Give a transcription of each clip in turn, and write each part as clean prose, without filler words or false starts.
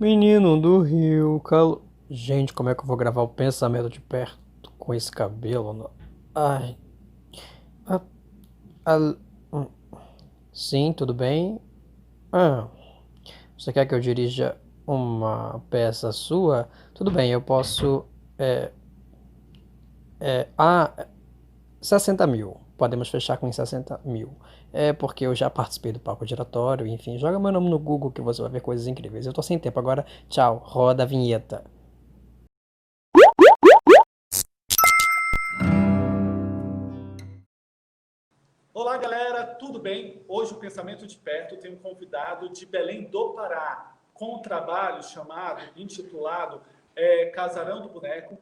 Menino do Rio, calo. Gente, como é que eu vou gravar o pensamento de perto com esse cabelo? Ai. Ah, ah, hum. Sim, tudo bem? Ah, você quer que eu dirija uma peça sua? Tudo bem, eu posso. É, 60 mil. Podemos fechar com 60 mil. É porque eu já participei do palco giratório, enfim. Joga meu nome no Google que você vai ver coisas incríveis. Eu tô sem tempo agora. Tchau, roda a vinheta. Olá, galera, tudo bem? Hoje o Pensamento de Perto tem um convidado de Belém do Pará, com um trabalho intitulado Casarão do Boneco,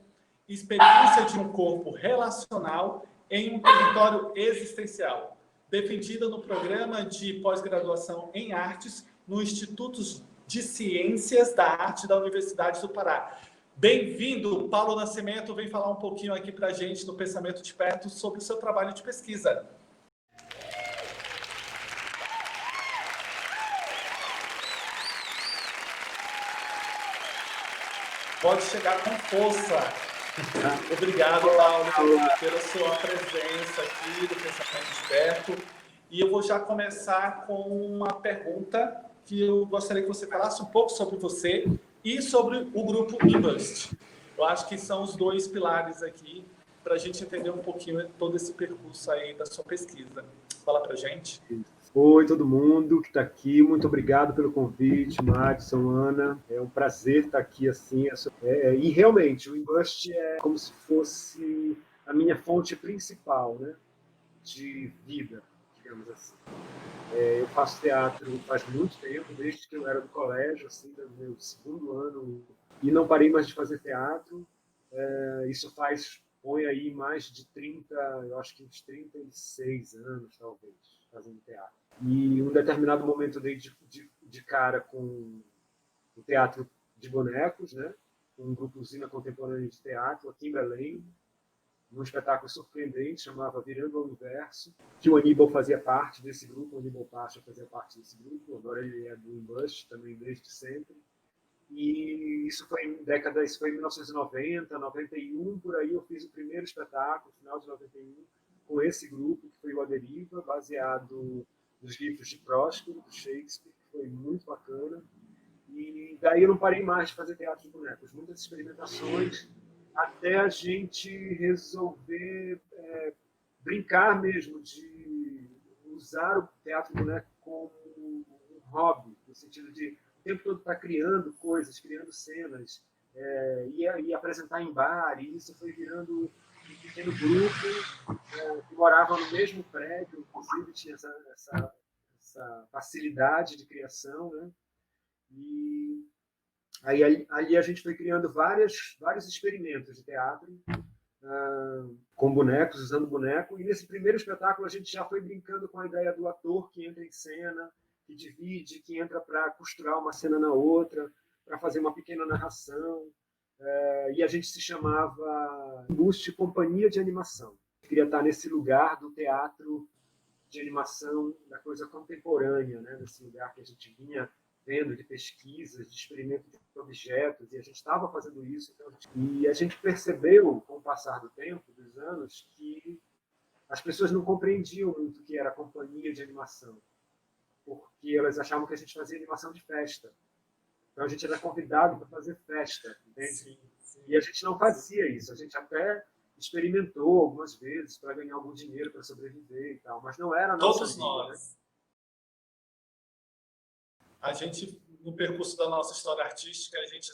experiência de um corpo relacional em um território existencial, defendida no programa de pós-graduação em artes no Instituto de Ciências da Arte da Universidade do Pará. Bem-vindo, Paulo Nascimento, vem falar um pouquinho aqui para a gente no Pensamento de Perto sobre o seu trabalho de pesquisa. Pode chegar com força. Obrigado, Paulo, pela sua presença aqui do Pensamento de Perto. E eu vou já começar com uma pergunta que eu gostaria que você falasse um pouco sobre você e sobre o grupo Invest. Eu acho que são os dois pilares aqui para a gente entender um pouquinho todo esse percurso aí da sua pesquisa. Fala para a gente. Oi, todo mundo que está aqui. Muito obrigado pelo convite, Madison, Ana. É um prazer estar aqui assim. E realmente, o Embust é como se fosse a minha fonte principal, né, de vida, digamos assim. Eu faço teatro faz muito tempo, desde que eu era do colégio, assim, do meu segundo ano, e não parei mais de fazer teatro. Isso põe aí mais de 30, eu acho que uns 36 anos, talvez, fazendo teatro. E em um determinado momento eu dei de cara com o teatro de bonecos, né? Um grupo Usina Contemporânea de Teatro, aqui em Belém, num espetáculo surpreendente, chamava Virando o Universo, que o Aníbal fazia parte desse grupo, o Aníbal Pacha fazia parte desse grupo, agora ele é do Embust também desde sempre. E isso foi em 1990, 91, por aí eu fiz o primeiro espetáculo, no final de 91, com esse grupo, que foi o A Deriva, baseado nos livros de Próspero, do Shakespeare, que foi muito bacana. E daí eu não parei mais de fazer teatro de bonecos, muitas experimentações, até a gente resolver brincar mesmo, de usar o teatro de boneco como um hobby, no sentido de o tempo todo estar criando coisas, criando cenas, e apresentar em bar, e isso foi virando um pequeno grupo que morava no mesmo prédio, inclusive tinha essa facilidade de criação, né? E aí ali a gente foi criando vários experimentos de teatro com bonecos, usando boneco. E nesse primeiro espetáculo a gente já foi brincando com a ideia do ator que entra em cena, que divide, que entra para costurar uma cena na outra, para fazer uma pequena narração. E a gente se chamava Boost Companhia de Animação. Eu queria estar nesse lugar do teatro de animação, da coisa contemporânea, né? Nesse lugar que a gente vinha vendo de pesquisas, de experimento de objetos, e a gente estava fazendo isso. E a gente percebeu, com o passar do tempo, dos anos, que as pessoas não compreendiam muito o que era companhia de animação, porque elas achavam que a gente fazia animação de festa. Então a gente era convidado para fazer festa, entende? Sim, sim. E a gente não fazia isso. A gente até experimentou algumas vezes para ganhar algum dinheiro para sobreviver e tal, mas não era a nossa Todos vida, né? nós. A gente, no percurso da nossa história artística, a gente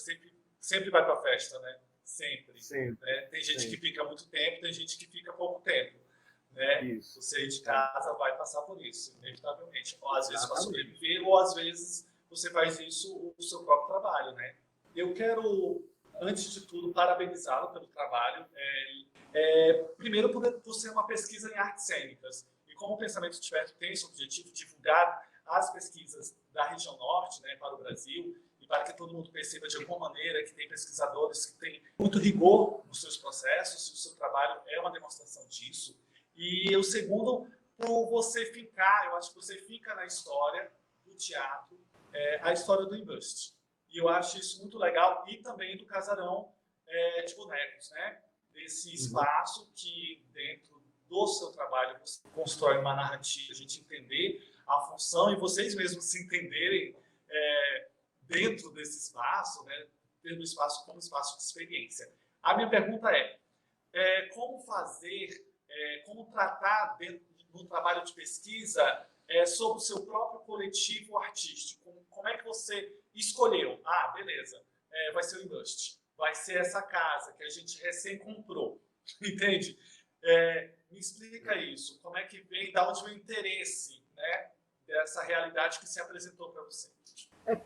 sempre vai para a festa, né? Sempre. Sempre, Né? Tem gente sempre. que fica muito tempo, tem gente que fica pouco tempo. Né? Isso. Você de casa vai passar por isso, inevitavelmente. Ou às vezes para Exatamente. sobreviver, ou às vezes você faz isso o seu próprio trabalho, né? Eu quero, antes de tudo, parabenizá-lo pelo trabalho. Primeiro, por ser uma pesquisa em artes cênicas. E como o Pensamento de Perto tem esse objetivo de divulgar as pesquisas da região norte, né, para o Brasil, e para que todo mundo perceba de alguma maneira que tem pesquisadores que têm muito rigor nos seus processos, e o seu trabalho é uma demonstração disso. E o segundo, por você ficar, eu acho que você fica na história do teatro, a história do Embust. E eu acho isso muito legal. E também do Casarão de Bonecos, né? Desse espaço que dentro do seu trabalho você constrói uma narrativa, a gente entender a função e vocês mesmos se entenderem dentro desse espaço, né? Tendo o espaço como espaço de experiência. A minha pergunta como fazer, como tratar dentro, no trabalho de pesquisa sobre o seu próprio coletivo artístico? Como é que você escolheu? Ah, beleza, vai ser o Indust, vai ser essa casa que a gente recém comprou, entende? Me explica isso, como é que vem, da onde vem o interesse, né, dessa realidade que se apresentou para você?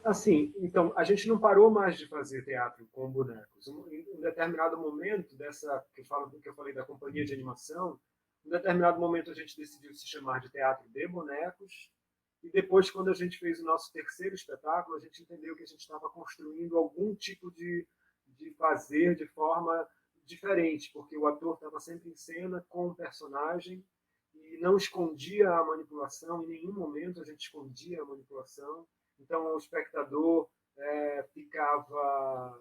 Assim, então, a gente não parou mais de fazer teatro com bonecos. Em um determinado momento dessa, que eu falei da companhia de animação, em um determinado momento a gente decidiu se chamar de Teatro de Bonecos, e depois, quando a gente fez o nosso terceiro espetáculo, a gente entendeu que a gente estava construindo algum tipo de fazer de forma diferente, porque o ator estava sempre em cena com o personagem e não escondia a manipulação, em nenhum momento a gente escondia a manipulação. Então, o espectador ficava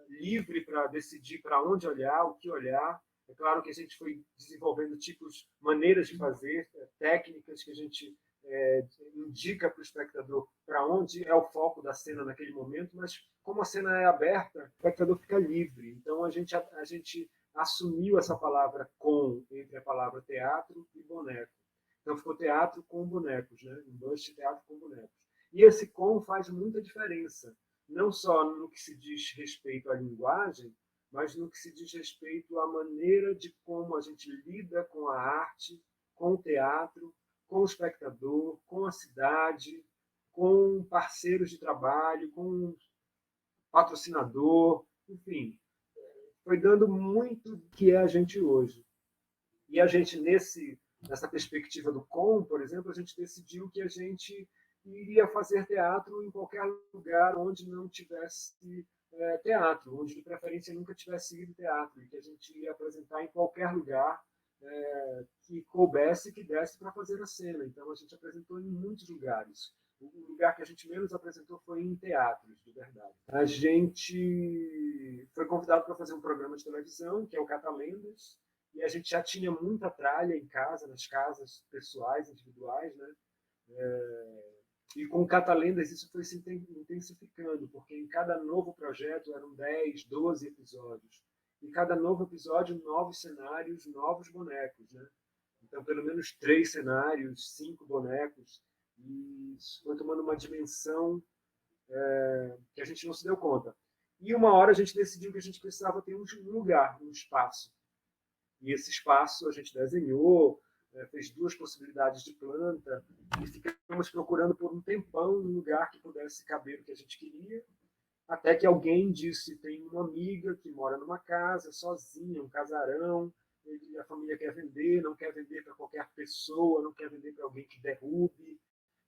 livre para decidir para onde olhar, o que olhar. É claro que a gente foi desenvolvendo maneiras de fazer, técnicas que a gente indica para o espectador para onde é o foco da cena naquele momento, mas como a cena é aberta, o espectador fica livre. Então, a gente assumiu essa palavra com entre a palavra teatro e boneco. Então, ficou teatro com bonecos, né? Um bust teatro com bonecos. E esse com faz muita diferença, não só no que se diz respeito à linguagem, mas no que se diz respeito à maneira de como a gente lida com a arte, com o teatro, com o espectador, com a cidade, com parceiros de trabalho, com patrocinador, enfim. Foi dando muito que é a gente hoje. E a gente, nessa perspectiva do com, por exemplo, a gente decidiu que a gente iria fazer teatro em qualquer lugar onde não tivesse teatro, onde de preferência nunca tivesse ido teatro, e que a gente ia apresentar em qualquer lugar que coubesse, que desse para fazer a cena. Então a gente apresentou em muitos lugares. O lugar que a gente menos apresentou foi em teatros, de verdade. A gente foi convidado para fazer um programa de televisão, que é o Catalendas, e a gente já tinha muita tralha em casa, nas casas pessoais, individuais, né? E com o Catalendas isso foi se intensificando, porque em cada novo projeto eram 10, 12 episódios. E cada novo episódio, novos cenários, novos bonecos, né? Então, pelo menos 3 cenários, 5 bonecos. E isso foi tomando uma dimensão que a gente não se deu conta. E uma hora a gente decidiu que a gente precisava ter um lugar, um espaço. E esse espaço a gente desenhou, fez 2 possibilidades de planta, e ficamos procurando por um tempão um lugar que pudesse caber o que a gente queria, até que alguém disse, tem uma amiga que mora numa casa, sozinha, um casarão, e a família quer vender, não quer vender para qualquer pessoa, não quer vender para alguém que derrube,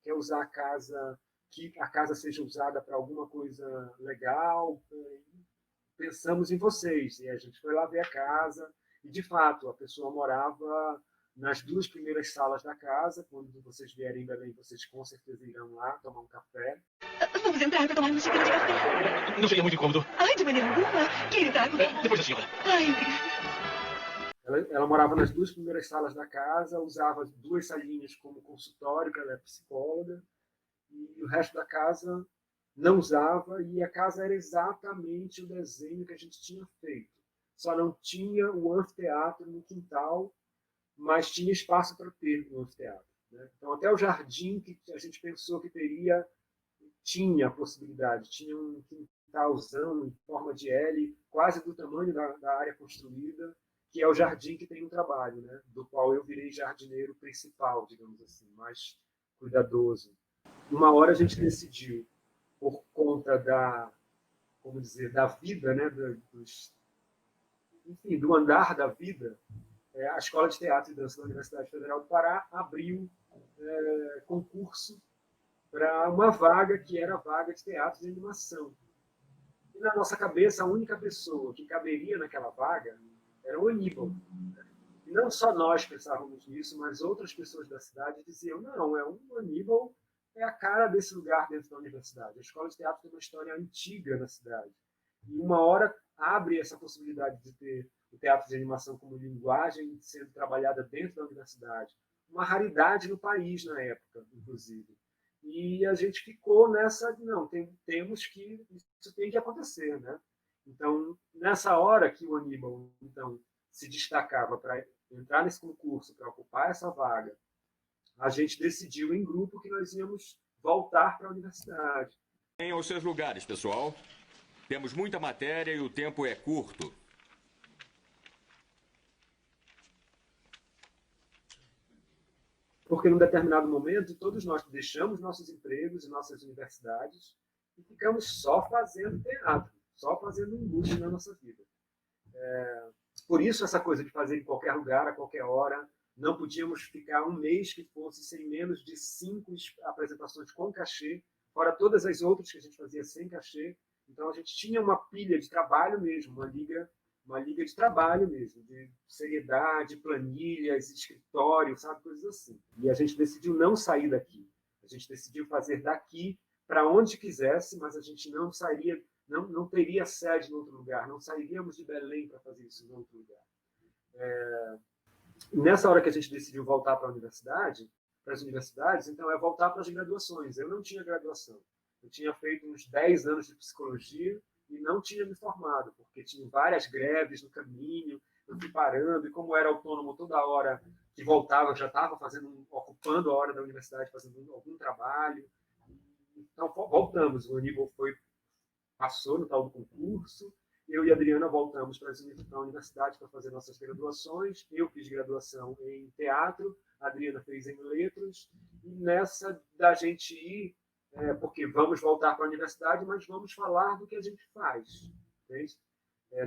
quer usar a casa, que a casa seja usada para alguma coisa legal. Pensamos em vocês. E a gente foi lá ver a casa, e de fato, a pessoa morava nas 2 primeiras salas da casa. Quando vocês vierem em Belém, vocês com certeza irão lá tomar um café. Vamos entrar para tomar uma xícara de café. Não seria muito incômodo? Ai, de maneira alguma. Querida água. Depois da senhora. Ai, obrigada. Ela morava nas 2 primeiras salas da casa, usava 2 salinhas como consultório, que ela é psicóloga, e o resto da casa não usava, e a casa era exatamente o desenho que a gente tinha feito. Só não tinha o anfiteatro no quintal, mas tinha espaço para ter um anfiteatro, né? Então, até o jardim que a gente pensou que teria, tinha a possibilidade, tinha um quintalzão em forma de L, quase do tamanho da área construída, que é o jardim que tem um trabalho, né? Do qual eu virei jardineiro principal, digamos assim, mais cuidadoso. Uma hora a gente decidiu, por conta da vida, né? Enfim, do andar da vida, a Escola de Teatro e Dança da Universidade Federal do Pará abriu concurso para uma vaga que era a vaga de teatro e animação. E na nossa cabeça, a única pessoa que caberia naquela vaga era o Aníbal. E não só nós pensávamos nisso, mas outras pessoas da cidade diziam, não, é um Aníbal é a cara desse lugar dentro da universidade. A escola de teatro tem uma história antiga na cidade. E uma hora abre essa possibilidade de ter o teatro de animação como linguagem sendo trabalhada dentro da universidade. Uma raridade no país na época, inclusive. E a gente ficou nessa, não, temos que, isso tem que acontecer, né? Então, nessa hora que o Aníbal, então, se destacava para entrar nesse concurso, para ocupar essa vaga, a gente decidiu em grupo que nós íamos voltar para a universidade. Venham aos seus lugares, pessoal. Temos muita matéria e o tempo é curto. Porque num determinado momento, todos nós deixamos nossos empregos e nossas universidades e ficamos só fazendo teatro, só fazendo indústria na nossa vida. Por isso essa coisa de fazer em qualquer lugar, a qualquer hora, não podíamos ficar um mês que fosse sem menos de 5 apresentações com cachê, fora todas as outras que a gente fazia sem cachê. Então a gente tinha uma pilha de trabalho mesmo, uma liga de trabalho mesmo, de seriedade, planilhas, escritório, sabe, coisas assim. E a gente decidiu não sair daqui. A gente decidiu fazer daqui para onde quisesse, mas a gente não sairia, não teria sede em outro lugar, não sairíamos de Belém para fazer isso em outro lugar. Nessa hora que a gente decidiu voltar para a universidade, para as universidades, então é voltar para as graduações. Eu não tinha graduação. Eu tinha feito uns 10 anos de psicologia e não tinha me formado, porque tinha várias greves no caminho, eu fui parando, e como era autônomo toda hora que voltava, já estava ocupando a hora da universidade, fazendo algum trabalho. Então, voltamos. O Aníbal passou no tal do concurso, eu e a Adriana voltamos para a universidade para fazer nossas graduações. Eu fiz graduação em teatro, a Adriana fez em letras, e nessa da gente ir, porque vamos voltar para a universidade, mas vamos falar do que a gente faz. Entende?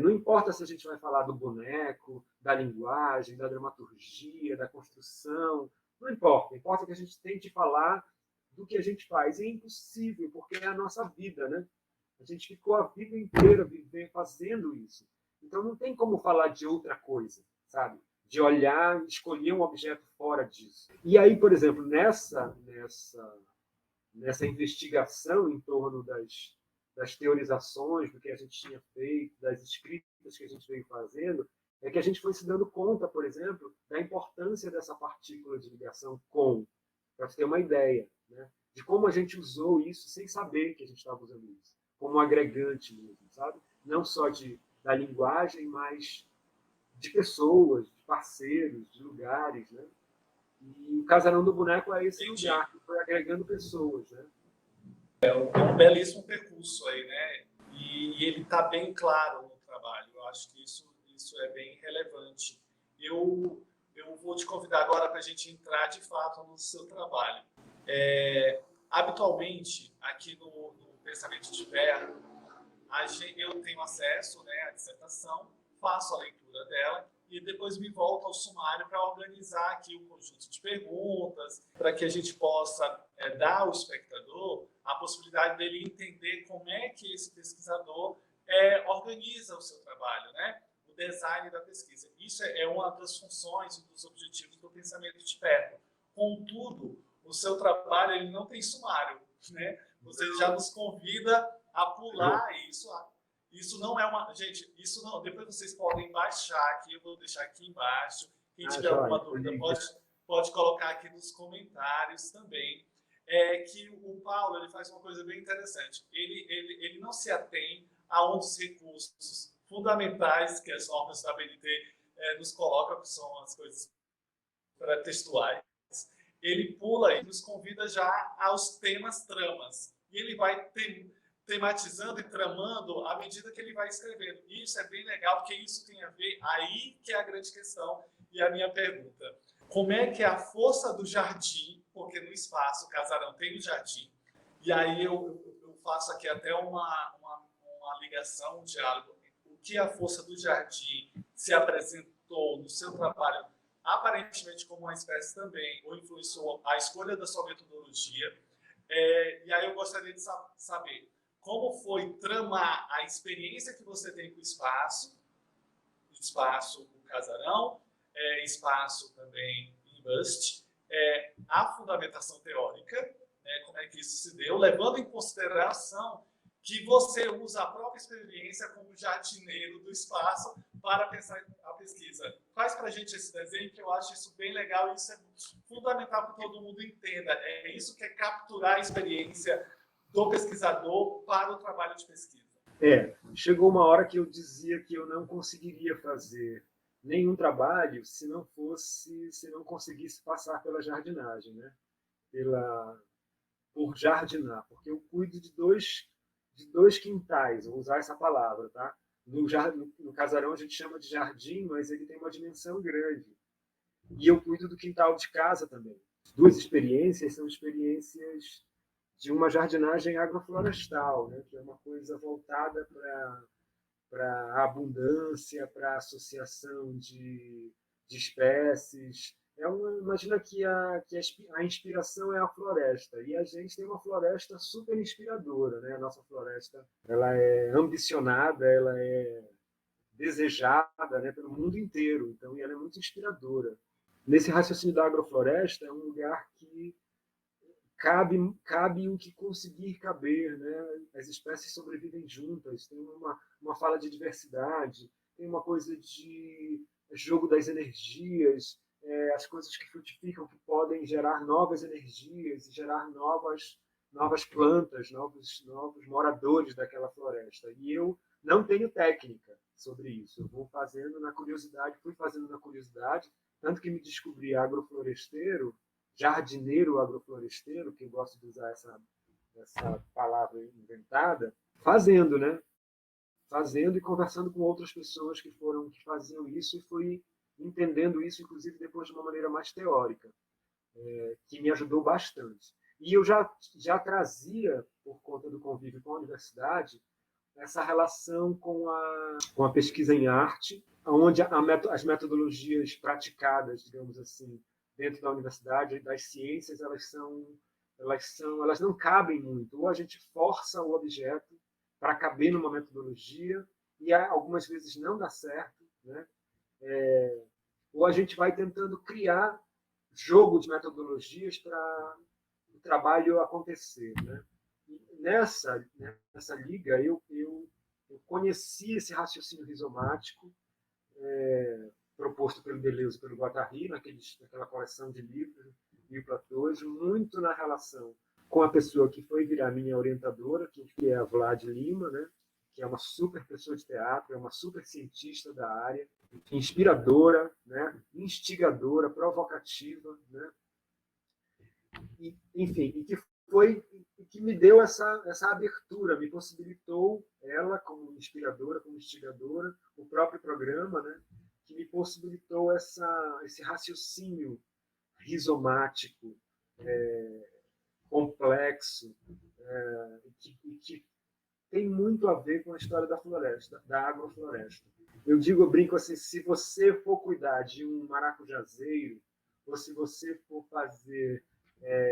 Não importa se a gente vai falar do boneco, da linguagem, da dramaturgia, da construção, não importa. Importa que a gente tente falar do que a gente faz. E é impossível, porque é a nossa vida, né? A gente ficou a vida inteira fazendo isso. Então não tem como falar de outra coisa, sabe? De olhar e escolher um objeto fora disso. E aí, por exemplo, nessa investigação em torno das teorizações, do que a gente tinha feito, das escritas que a gente veio fazendo, é que a gente foi se dando conta, por exemplo, da importância dessa partícula de ligação com, para ter uma ideia, né? De como a gente usou isso sem saber que a gente estava usando isso, como um agregante mesmo, sabe? Não só da linguagem, mas de pessoas, de parceiros, de lugares, né? E o Casarão do Boneco é esse lugar que foi agregando pessoas, né? É um belíssimo percurso aí, né? E ele está bem claro no trabalho. Eu acho que isso é bem relevante. Eu vou te convidar agora para a gente entrar de fato no seu trabalho. Habitualmente, aqui no Pensamento de Perto, eu tenho acesso, né, à dissertação, faço a leitura dela e depois me volto ao sumário para organizar aqui um conjunto de perguntas, para que a gente possa dar ao espectador a possibilidade dele entender como é que esse pesquisador organiza o seu trabalho, né? O design da pesquisa. Isso é uma das funções, um dos objetivos do Pensamento de Perto. Contudo, o seu trabalho ele não tem sumário, né? Você já nos convida a pular isso. Isso não é uma... Gente, isso não... Depois vocês podem baixar aqui, eu vou deixar aqui embaixo. Quem tiver alguma dúvida pode colocar aqui nos comentários também. Que o Paulo ele faz uma coisa bem interessante. Ele não se atém a um dos recursos fundamentais que as normas da BNT nos colocam, que são as coisas textuais. Ele pula e nos convida já aos tramas. E ele vai tematizando e tramando à medida que ele vai escrevendo. E isso é bem legal, porque isso tem a ver, aí que é a grande questão e a minha pergunta. Como é que é a força do jardim, porque no espaço o casarão tem o jardim, e aí eu faço aqui até uma ligação, um diálogo, o que a força do jardim se apresentou no seu trabalho, aparentemente como uma espécie também, ou influenciou a escolha da sua metodologia. E aí eu gostaria de saber como foi tramar a experiência que você tem com o espaço o casarão, espaço também em Bust, a fundamentação teórica, como é que isso se deu, levando em consideração que você usa a própria experiência como jardineiro do espaço para pensar a pesquisa. Faz para a gente esse desenho, que eu acho isso bem legal, e isso é fundamental para que todo mundo entenda. É isso que é capturar a experiência do pesquisador para o trabalho de pesquisa. Chegou uma hora que eu dizia que eu não conseguiria fazer nenhum trabalho se não conseguisse passar pela jardinagem, né? Por jardinar, porque eu cuido de dois quintais, vou usar essa palavra, tá? No casarão a gente chama de jardim, mas ele tem uma dimensão grande. E eu cuido do quintal de casa também. As duas experiências são experiências de uma jardinagem agroflorestal, né? Que é uma coisa voltada para a abundância, para a associação de espécies. Imagina que a inspiração é a floresta, e a gente tem uma floresta super inspiradora, né? A nossa floresta, ela é ambicionada, ela é desejada, né, pelo mundo inteiro, então ela é muito inspiradora. Nesse raciocínio da agrofloresta, é um lugar que cabe o que conseguir caber, né? As espécies sobrevivem juntas, tem uma fala de diversidade, tem uma coisa de jogo das energias, as coisas que frutificam, que podem gerar novas energias e gerar novas plantas, novos moradores daquela floresta. E eu não tenho técnica sobre isso. Eu vou fazendo na curiosidade, tanto que me descobri agrofloresteiro, jardineiro agrofloresteiro, que eu gosto de usar essa palavra inventada, fazendo, né? Fazendo e conversando com outras pessoas que faziam isso, e fui entendendo isso, inclusive, depois de uma maneira mais teórica, que me ajudou bastante. E eu já trazia, por conta do convívio com a universidade, essa relação com a pesquisa em arte, onde as metodologias praticadas, digamos assim, dentro da universidade, das ciências, elas não cabem muito. Ou a gente força o objeto para caber numa metodologia, e algumas vezes não dá certo, né? Ou a gente vai tentando criar jogo de metodologias para o trabalho acontecer, né? E nessa liga, eu conheci esse raciocínio rizomático, proposto pelo Deleuze e pelo Guattari, naquela coleção de livros, Mil Platôs, muito na relação com a pessoa que foi virar minha orientadora, que é a Vlad Lima, né? Que é uma super pessoa de teatro, é uma super cientista da área, inspiradora, né? Instigadora, provocativa, né? Enfim, que me deu essa abertura, me possibilitou, ela como inspiradora, como instigadora, o próprio programa, né? Que me possibilitou esse raciocínio rizomático, complexo, que tem muito a ver com a história da floresta, da agrofloresta. Eu brinco assim, se você for cuidar de um maracujazeiro, ou se você for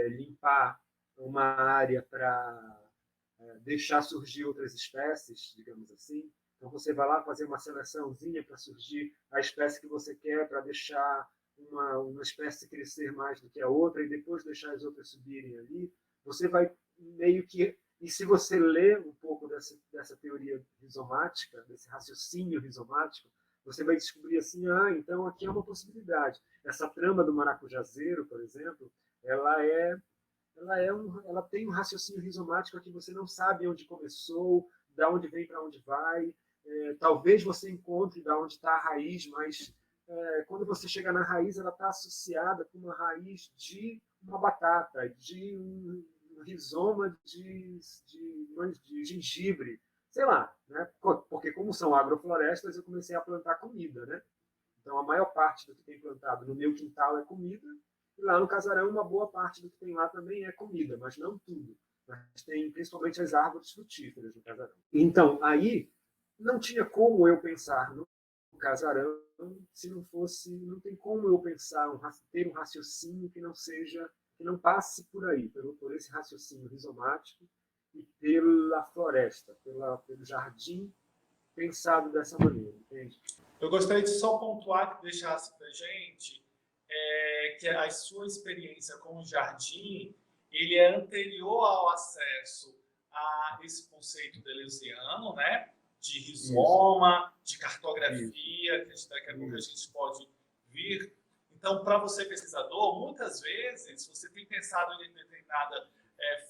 limpar uma área para deixar surgir outras espécies, digamos assim, então você vai lá fazer uma seleçãozinha para surgir a espécie que você quer, para deixar uma espécie crescer mais do que a outra e depois deixar as outras subirem ali, você vai meio que... E se você lê um pouco dessa teoria rizomática, desse raciocínio rizomático, você vai descobrir assim, então aqui é uma possibilidade. Essa trama do maracujazeiro, por exemplo, ela tem um raciocínio rizomático que você não sabe onde começou, de onde vem para onde vai. Talvez você encontre de onde está a raiz, mas quando você chega na raiz, ela está associada com uma raiz de uma batata, de um rizoma de gengibre, sei lá, né? Porque como são agroflorestas, eu comecei a plantar comida, né? Então a maior parte do que tem plantado no meu quintal é comida, e lá no casarão uma boa parte do que tem lá também é comida, mas não tudo. Mas tem principalmente as árvores frutíferas no casarão. Então aí não tinha como eu pensar no casarão se não fosse, não tem como eu pensar ter um raciocínio que não passe por aí, por esse raciocínio rizomático e pela floresta, pelo jardim pensado dessa maneira, entende? Eu gostaria de só pontuar, que deixasse para a gente, que a sua experiência com o jardim ele é anterior ao acesso a esse conceito deleuziano, né? De rizoma, de cartografia, que daqui a pouco a gente pode vir. Então, para você pesquisador, muitas vezes você tem pensado em determinada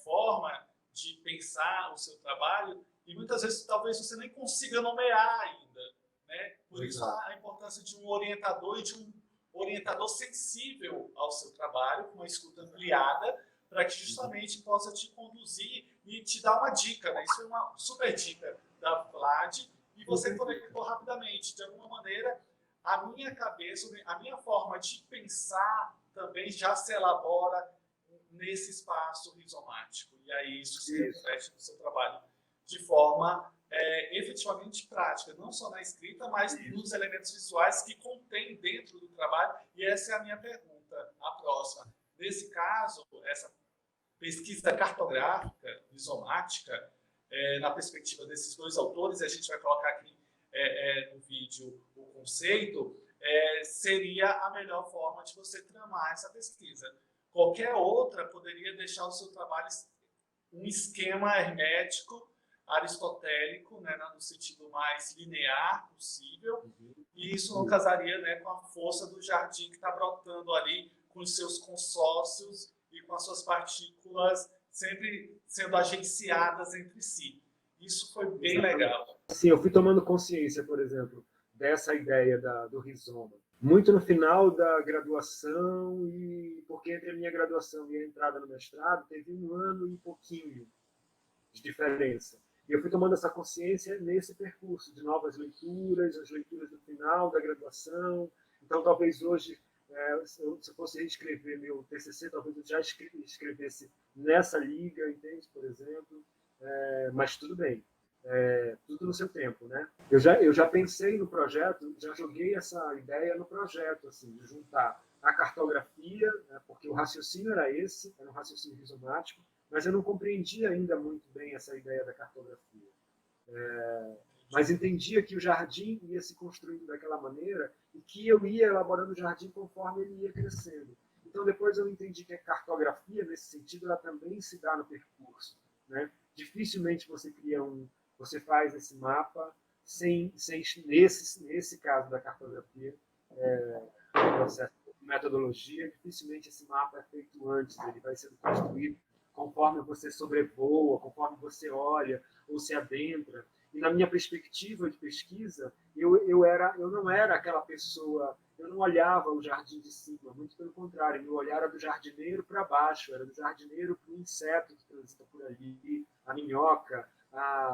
forma de pensar o seu trabalho e muitas vezes talvez você nem consiga nomear ainda, né? Por isso a importância de um orientador e de um orientador sensível ao seu trabalho, com uma escuta ampliada, para que justamente possa te conduzir e te dar uma dica, né? Isso é uma super dica da Vlad, e você conectou rapidamente. De alguma maneira, a minha cabeça, a minha forma de pensar também já se elabora nesse espaço rizomático. E aí isso se reflete no seu trabalho de forma efetivamente prática, não só na escrita, mas nos elementos visuais que contém dentro do trabalho. E essa é a minha pergunta, a próxima. Nesse caso, essa pesquisa cartográfica, rizomática, na perspectiva desses dois autores, a gente vai colocar aqui no vídeo o conceito, seria a melhor forma de você tramar essa pesquisa. Qualquer outra poderia deixar o seu trabalho um esquema hermético, aristotélico, né, no sentido mais linear possível, e isso não casaria, né, com a força do jardim que está brotando ali, com os seus consórcios e com as suas partículas sempre sendo agenciadas entre si. Isso foi bem legal. Sim, eu fui tomando consciência, por exemplo, dessa ideia do rizoma. Muito no final da graduação, e porque entre a minha graduação e a entrada no mestrado teve 1 ano e pouquinho de diferença. E eu fui tomando essa consciência nesse percurso de novas leituras, as leituras do final da graduação. Então, talvez hoje, se eu fosse reescrever meu TCC, talvez eu já escrevesse nessa liga, entende, por exemplo. Mas tudo bem. Tudo no seu tempo, né? Eu já pensei no projeto, já joguei essa ideia no projeto, assim, de juntar a cartografia, né, porque o raciocínio era esse, era um raciocínio rizomático, mas eu não compreendia ainda muito bem essa ideia da cartografia. Mas entendia que o jardim ia se construindo daquela maneira e que eu ia elaborando o jardim conforme ele ia crescendo. Então, depois eu entendi que a cartografia, nesse sentido, ela também se dá no percurso, né? Dificilmente você faz esse mapa sem nesse caso da cartografia, o processo de metodologia, dificilmente esse mapa é feito antes, ele vai sendo construído conforme você sobrevoa, conforme você olha ou se adentra. E na minha perspectiva de pesquisa, eu não era aquela pessoa, eu não olhava o jardim de cima, muito pelo contrário, meu olhar era do jardineiro para baixo, era do jardineiro para o inseto que transita por ali, a minhoca,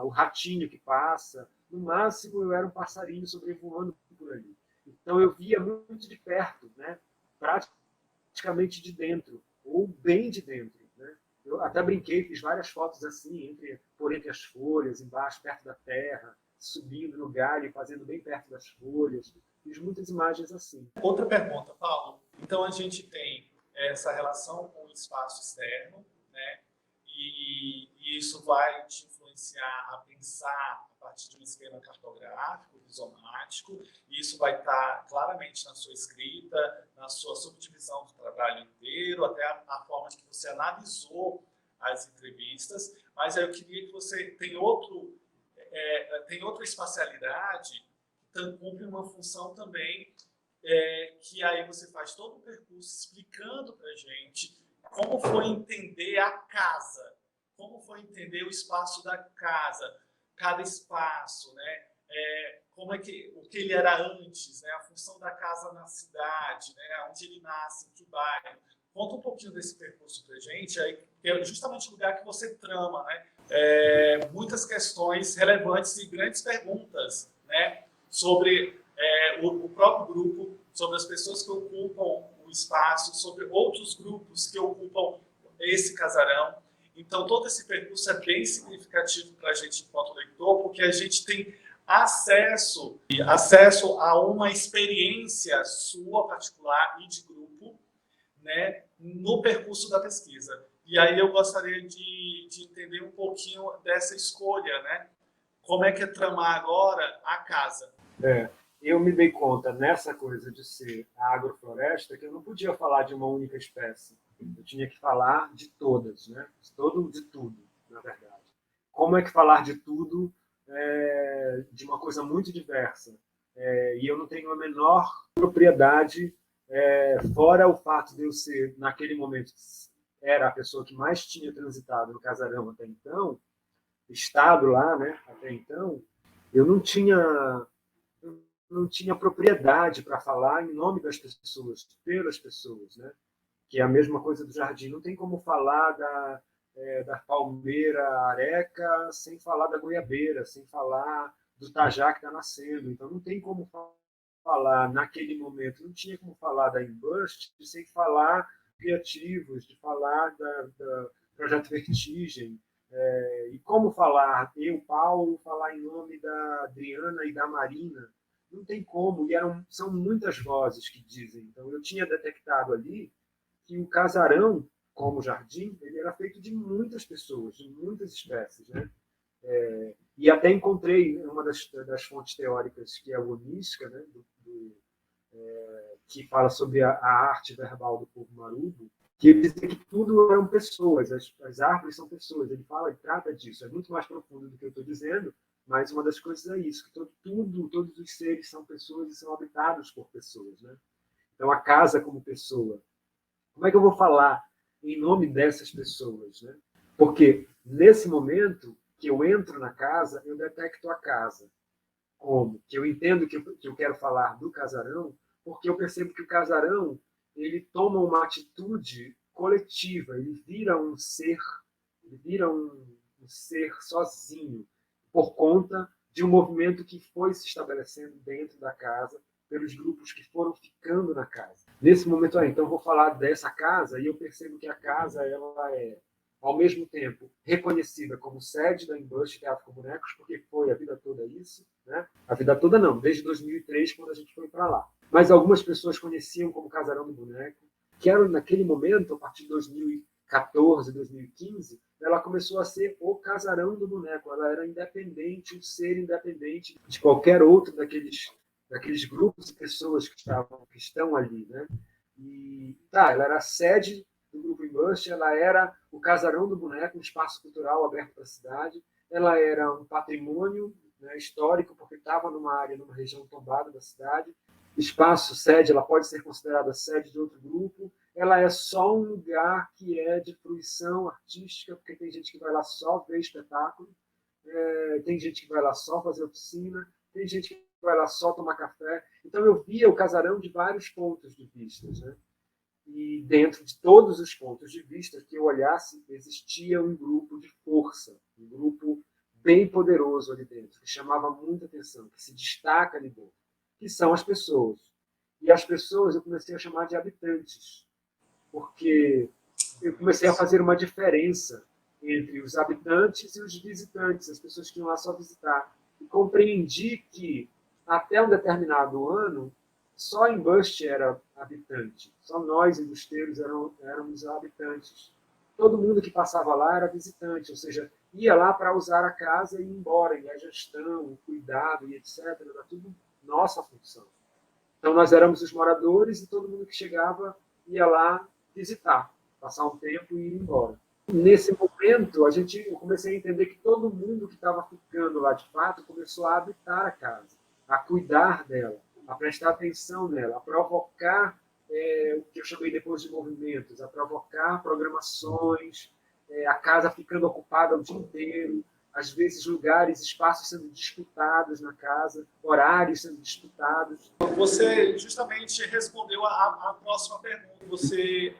o ratinho que passa. No máximo, eu era um passarinho sobrevoando por ali. Então, eu via muito de perto, né? Praticamente de dentro, ou bem de dentro. Né? Eu até brinquei, fiz várias fotos assim, por entre as folhas, embaixo, perto da terra, subindo no galho, fazendo bem perto das folhas. Fiz muitas imagens assim. Outra pergunta, Paulo. Então, a gente tem essa relação com o espaço externo, né? E isso vai te influenciar a pensar a partir de um esquema cartográfico, rizomático, e isso vai estar claramente na sua escrita, na sua subdivisão do trabalho inteiro, até a forma que você analisou as entrevistas. Mas aí eu queria que você tem outra espacialidade que cumpre uma função também, que aí você faz todo o percurso explicando para a gente como foi entender a casa, como foi entender o espaço da casa, cada espaço, né? O que ele era antes, né? A função da casa na cidade, né? Onde ele nasce, em que bairro. Conta um pouquinho desse percurso para a gente, aí, é justamente o lugar que você trama, né? Muitas questões relevantes e grandes perguntas, né? Sobre o próprio grupo, sobre as pessoas que ocupam o espaço, sobre outros grupos que ocupam esse casarão. Então, todo esse percurso é bem significativo para a gente enquanto leitor, porque a gente tem acesso a uma experiência sua particular e de grupo, né, no percurso da pesquisa. E aí eu gostaria de entender um pouquinho dessa escolha, né? Como é que é tramar agora a casa? Eu me dei conta nessa coisa de ser a agrofloresta que eu não podia falar de uma única espécie. Eu tinha que falar de todas, né? De tudo, na verdade. Como é que falar de tudo de uma coisa muito diversa? E eu não tenho a menor propriedade, fora o fato de eu ser, naquele momento, era a pessoa que mais tinha transitado no casarão até então, estado lá, né? Até então, eu não tinha propriedade para falar em nome das pessoas, pelas pessoas, né? Que é a mesma coisa do jardim. Não tem como falar da palmeira areca sem falar da goiabeira, sem falar do tajá que está nascendo. Então, não tem como falar naquele momento, não tinha como falar da Embust sem falar criativos, de falar da Projeto Vertigem, e como falar, eu, Paulo, falar em nome da Adriana e da Marina. Não tem como, e são muitas vozes que dizem. Então, eu tinha detectado ali que o casarão, como jardim, ele era feito de muitas pessoas, de muitas espécies, né? E até encontrei uma das fontes teóricas, que é a onística, né? Que fala sobre a arte verbal do povo marubo, que ele diz que tudo eram pessoas, as árvores são pessoas. Ele trata disso, é muito mais profundo do que eu estou dizendo, mas uma das coisas é isso, que todos os seres são pessoas e são habitados por pessoas, né? Então, a casa como pessoa. Como é que eu vou falar em nome dessas pessoas, né? Porque, nesse momento que eu entro na casa, eu detecto a casa. Como? Que eu entendo que eu quero falar do casarão, porque eu percebo que o casarão ele toma uma atitude coletiva, ele vira um ser sozinho, por conta de um movimento que foi se estabelecendo dentro da casa, pelos grupos que foram ficando na casa. Nesse momento, então vou falar dessa casa, e eu percebo que a casa ela é, ao mesmo tempo, reconhecida como sede da Embust Teatro com Bonecos, porque foi a vida toda isso, né? A vida toda não, desde 2003, quando a gente foi para lá. Mas algumas pessoas conheciam como Casarão do Boneco, que era naquele momento, a partir de 2014, 2015, ela começou a ser o Casarão do Boneco. Ela era independente, um ser independente de qualquer outro daqueles grupos de pessoas que estão ali, né? E ela era a sede do Grupo Embust, ela era o Casarão do Boneco, um espaço cultural aberto para a cidade, ela era um patrimônio, né, histórico, porque estava numa região tombada da cidade. Espaço, sede, ela pode ser considerada sede de outro grupo, ela é só um lugar que é de fruição artística, porque tem gente que vai lá só ver espetáculo, tem gente que vai lá só fazer oficina, tem gente que vai lá só tomar café. Então eu via o casarão de vários pontos de vista, né? E dentro de todos os pontos de vista que eu olhasse, existia um grupo de força, um grupo bem poderoso ali dentro, que chamava muita atenção, que se destaca ali dentro, que são as pessoas. E as pessoas eu comecei a chamar de habitantes, porque eu comecei a fazer uma diferença entre os habitantes e os visitantes, as pessoas que iam lá só visitar. E compreendi que, até um determinado ano, só Embust era habitante, só nós, embusteiros, éramos habitantes. Todo mundo que passava lá era visitante, ou seja, ia lá para usar a casa e ir embora, e a gestão, o cuidado e etc. Era tudo nossa função. Então, nós éramos os moradores e todo mundo que chegava ia lá visitar, passar um tempo e ir embora. Nesse momento, eu comecei a entender que todo mundo que estava ficando lá de fato começou a habitar a casa, a cuidar dela, a prestar atenção nela, a provocar o que eu chamei depois de movimentos, a provocar programações, a casa ficando ocupada o dia inteiro, às vezes lugares, espaços sendo disputados na casa, horários sendo disputados. Você justamente respondeu a próxima pergunta. Você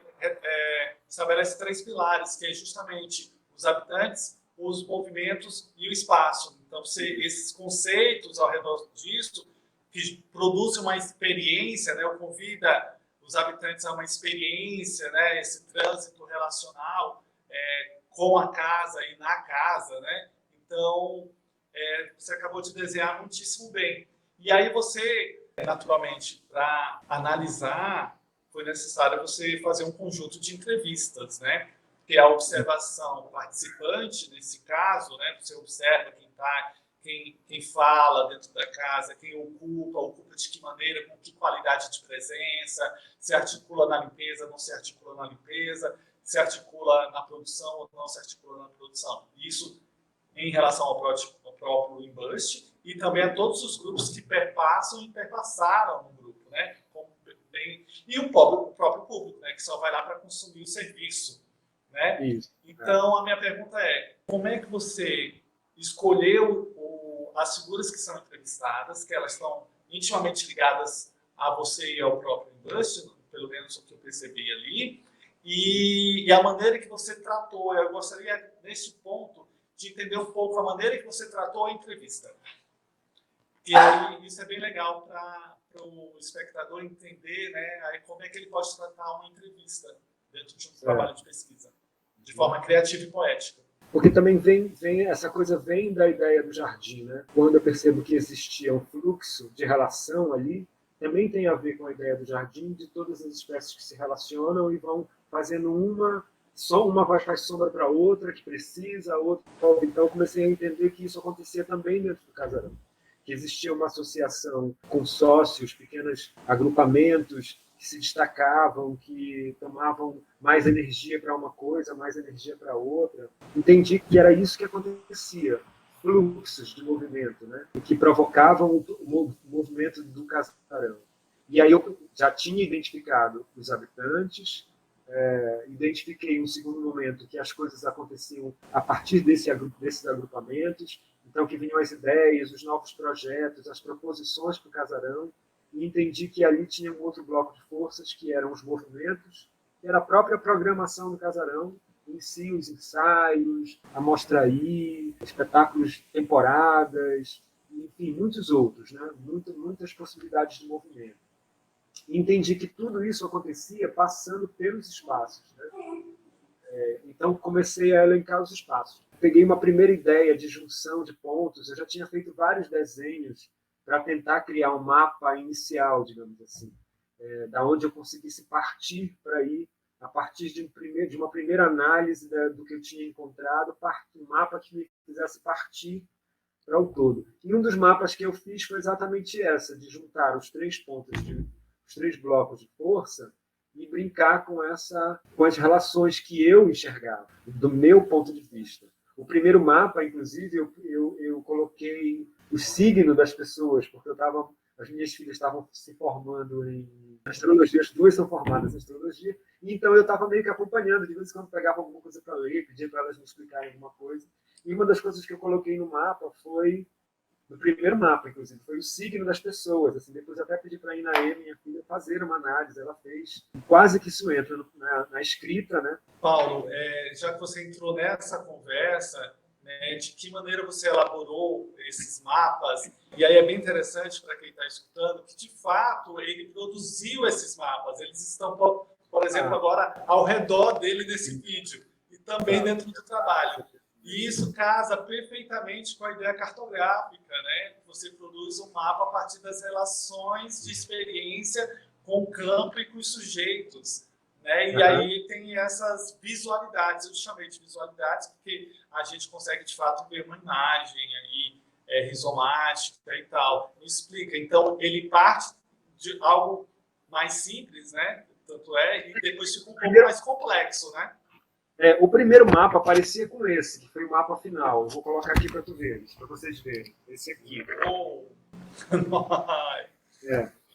estabelece 3 pilares, que é justamente os habitantes, os movimentos e o espaço. Então, esses conceitos ao redor disso, que produzem uma experiência, né, convida os habitantes a uma experiência, né, esse trânsito relacional com a casa e na casa, né? Então, você acabou de desenhar muitíssimo bem. E aí você, naturalmente, para analisar, foi necessário você fazer um conjunto de entrevistas, né? Porque a observação participante, nesse caso, né? Você observa quem fala dentro da casa, quem ocupa de que maneira, com que qualidade de presença, se articula na limpeza, não se articula na limpeza, se articula na produção ou não se articula na produção. Isso em relação ao próprio Embust e também a todos os grupos que perpassam e perpassaram no grupo, né? E o próprio público, né? Que só vai lá para consumir o serviço, né? Isso. Então, a minha pergunta é, como é que você escolheu as figuras que são entrevistadas, que elas estão intimamente ligadas a você e ao próprio Embust, pelo menos o que eu percebi ali, e a maneira que você tratou? Eu gostaria, nesse ponto, de entender um pouco a maneira que você tratou a entrevista. E aí, isso é bem legal para o espectador entender, né, aí como é que ele pode tratar uma entrevista dentro de um trabalho de pesquisa, de forma criativa e poética. Porque também essa coisa vem da ideia do jardim, né? Quando eu percebo que existia um fluxo de relação ali, também tem a ver com a ideia do jardim, de todas as espécies que se relacionam e vão fazendo só uma faz sombra para outra, que precisa, a outra. Então, comecei a entender que isso acontecia também dentro do casarão. Que existia uma associação com sócios, pequenos agrupamentos que se destacavam, que tomavam mais energia para uma coisa, mais energia para outra. Entendi que era isso que acontecia, fluxos de movimento, né? Que provocavam o movimento do casarão. E aí eu já tinha identificado os habitantes, identifiquei um segundo momento que as coisas aconteciam a partir desses agrupamentos, então que vinham as ideias, os novos projetos, as proposições para o casarão, e entendi que ali tinha um outro bloco de forças, que eram os movimentos, que era a própria programação do casarão, em si, os ensaios, a mostraí, espetáculos, temporadas, enfim, muitos outros, né? Muitas possibilidades de movimento. E entendi que tudo isso acontecia passando pelos espaços, né? Então, comecei a elencar os espaços. Peguei uma primeira ideia de junção de pontos, eu já tinha feito vários desenhos para tentar criar um mapa inicial, digamos assim, da onde eu conseguisse partir para ir, a partir de uma primeira análise do que eu tinha encontrado, um mapa que me fizesse partir para o todo. E um dos mapas que eu fiz foi exatamente essa, de juntar os 3 pontos, os 3 blocos de força, e brincar com as relações que eu enxergava, do meu ponto de vista. O primeiro mapa, inclusive, eu coloquei o signo das pessoas, porque as minhas filhas estavam se formando em astrologia, as 2 são formadas em astrologia, e então eu estava meio que acompanhando, de vez em quando pegava alguma coisa para ler, pedia para elas me explicarem alguma coisa. E uma das coisas que eu coloquei no mapa foi, no primeiro mapa, inclusive, foi o signo das pessoas. Assim, depois eu até pedi para a Inaê, minha filha, fazer uma análise. Ela fez. Quase que isso entra na escrita, né? Paulo, já que você entrou nessa conversa, né, de que maneira você elaborou esses mapas, e aí é bem interessante para quem está escutando, que de fato ele produziu esses mapas. Eles estão, por exemplo, agora ao redor dele nesse vídeo, e também dentro do trabalho. E isso casa perfeitamente com a ideia cartográfica, né? Você produz um mapa a partir das relações de experiência com o campo e com os sujeitos, né? E aí tem essas visualidades, eu chamei de visualidades porque a gente consegue de fato ver uma imagem aí rizomática e tal. Me explica. Então ele parte de algo mais simples, né? Tanto e depois fica um pouco mais complexo, né? O primeiro mapa parecia com esse, que foi o mapa final. Eu vou colocar aqui para vocês verem. Esse aqui.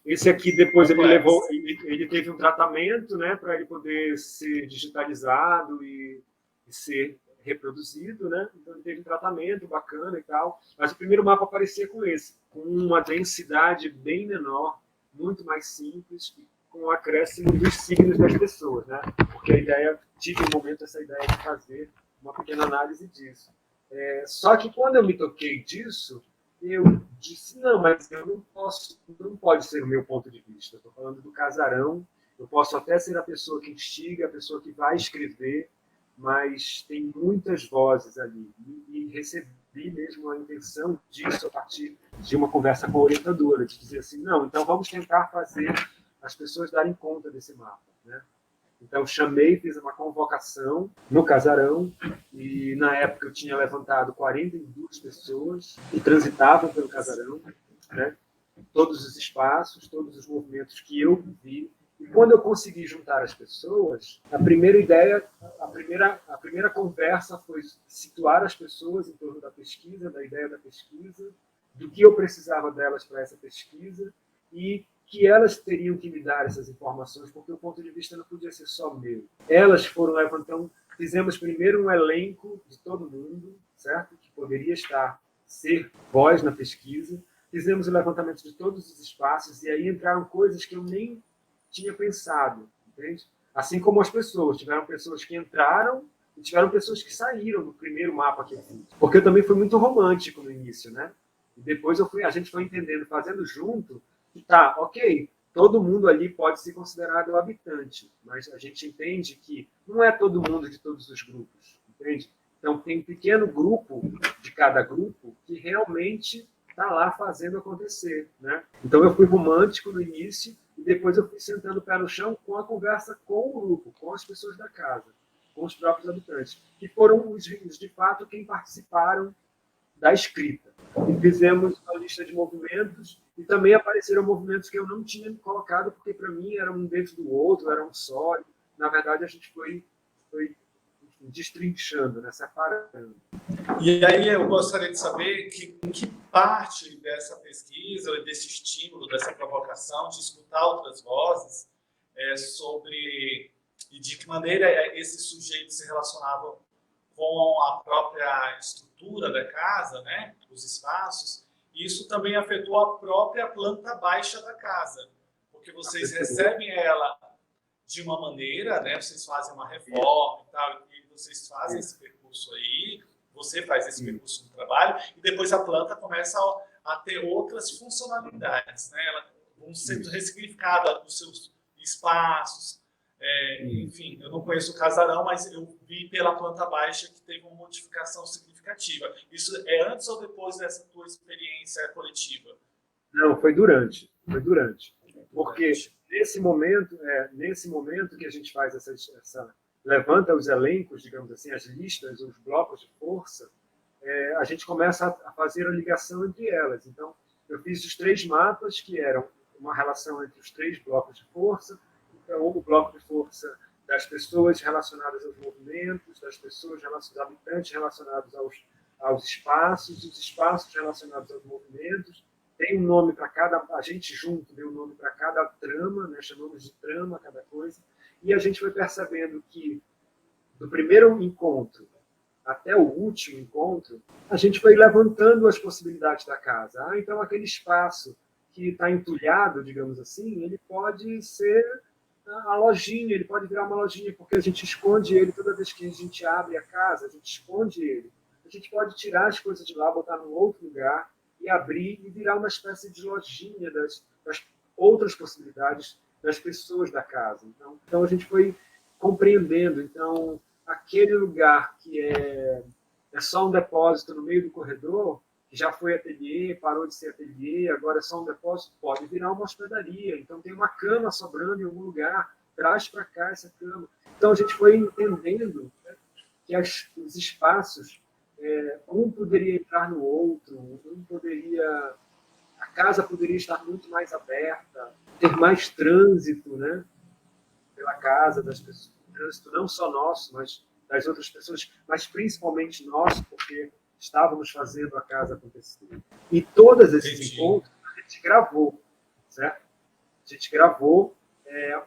Esse aqui depois ele teve um tratamento, né, para ele poder ser digitalizado e ser reproduzido, né? Então ele teve um tratamento bacana e tal. Mas o primeiro mapa parecia com esse, com uma densidade bem menor, muito mais simples, com o acréscimo dos signos das pessoas, né? Porque a ideia, tive um momento essa ideia de fazer uma pequena análise disso. Só que quando eu me toquei disso, eu disse, não, mas eu não pode ser o meu ponto de vista. Estou falando do casarão, eu posso até ser a pessoa que instiga, a pessoa que vai escrever, mas tem muitas vozes ali. E recebi mesmo a intenção disso a partir de uma conversa com a orientadora, de dizer assim, não, então vamos tentar fazer as pessoas darem conta desse mapa, né? Então, chamei, fiz uma convocação no casarão, e na época eu tinha levantado 42 pessoas que transitavam pelo casarão, né? Todos os espaços, todos os movimentos que eu vi. E quando eu consegui juntar as pessoas, a primeira ideia, a primeira conversa foi situar as pessoas em torno da pesquisa, da ideia da pesquisa, do que eu precisava delas para essa pesquisa e que elas teriam que me dar essas informações, porque o ponto de vista não podia ser só meu. Elas foram levantando, fizemos primeiro um elenco de todo mundo, certo? Que poderia ser voz na pesquisa. Fizemos o levantamento de todos os espaços e aí entraram coisas que eu nem tinha pensado, entende? Assim como as pessoas. Tiveram pessoas que entraram e tiveram pessoas que saíram do primeiro mapa que eu fiz. Porque eu também fui muito romântico no início, né? E depois a gente foi entendendo, fazendo junto, que tá, ok, todo mundo ali pode ser considerado habitante, mas a gente entende que não é todo mundo de todos os grupos, entende? Então, tem um pequeno grupo de cada grupo que realmente está lá fazendo acontecer, né? Então, eu fui romântico no início e depois eu fui sentando o pé no chão com a conversa com o grupo, com as pessoas da casa, com os próprios habitantes, que foram os de fato quem participaram da escrita. E fizemos uma lista de movimentos e também apareceram movimentos que eu não tinha colocado, porque para mim era um dentro do outro, era um só. Na verdade, a gente foi destrinchando, né, separando. E aí eu gostaria de saber em que parte dessa pesquisa, desse estímulo, dessa provocação de escutar outras vozes sobre e de que maneira esses sujeitos se relacionavam com a própria estrutura da casa, né, os espaços. Isso também afetou a própria planta baixa da casa, porque vocês recebem ela de uma maneira, né, vocês fazem uma reforma e tal, e vocês fazem esse percurso aí, você faz esse percurso no trabalho, e depois a planta começa a ter outras funcionalidades, né? Ela vão sendo ressignificadas os seus espaços. Enfim, eu não conheço o casarão, mas eu vi pela planta baixa que teve uma modificação significativa. Isso é antes ou depois dessa tua experiência coletiva? Não, foi durante. Foi durante. Porque nesse momento que a gente faz levanta os elencos, digamos assim, as listas, os blocos de força, a gente começa a fazer a ligação entre elas. Então, eu fiz os 3 mapas, que eram uma relação entre os 3 blocos de força. Então, o bloco de força das pessoas relacionadas aos movimentos, das pessoas dos habitantes relacionados aos espaços, os espaços relacionados aos movimentos. Tem um nome para cada, a gente junto deu um nome para cada trama, né? Chamamos de trama cada coisa, e a gente foi percebendo que do primeiro encontro até o último encontro, a gente foi levantando as possibilidades da casa. Então aquele espaço que está entulhado, digamos assim, ele pode ser a lojinha, ele pode virar uma lojinha, porque a gente esconde ele toda vez que a gente abre a casa, a gente esconde ele. A gente pode tirar as coisas de lá, botar num outro lugar e abrir e virar uma espécie de lojinha das outras possibilidades das pessoas da casa. Então a gente foi compreendendo. Então, aquele lugar que é só um depósito no meio do corredor, que já foi ateliê, parou de ser ateliê, agora é só um depósito, pode virar uma hospedaria. Então, tem uma cama sobrando em algum lugar, traz para cá essa cama. Então, a gente foi entendendo, né, que os espaços, um poderia entrar no outro, a casa poderia estar muito mais aberta, ter mais trânsito, né, pela casa das pessoas, trânsito não só nosso, mas das outras pessoas, mas principalmente nosso, porque estávamos fazendo a casa acontecer. E todos esses encontros a gente gravou, certo? A gente gravou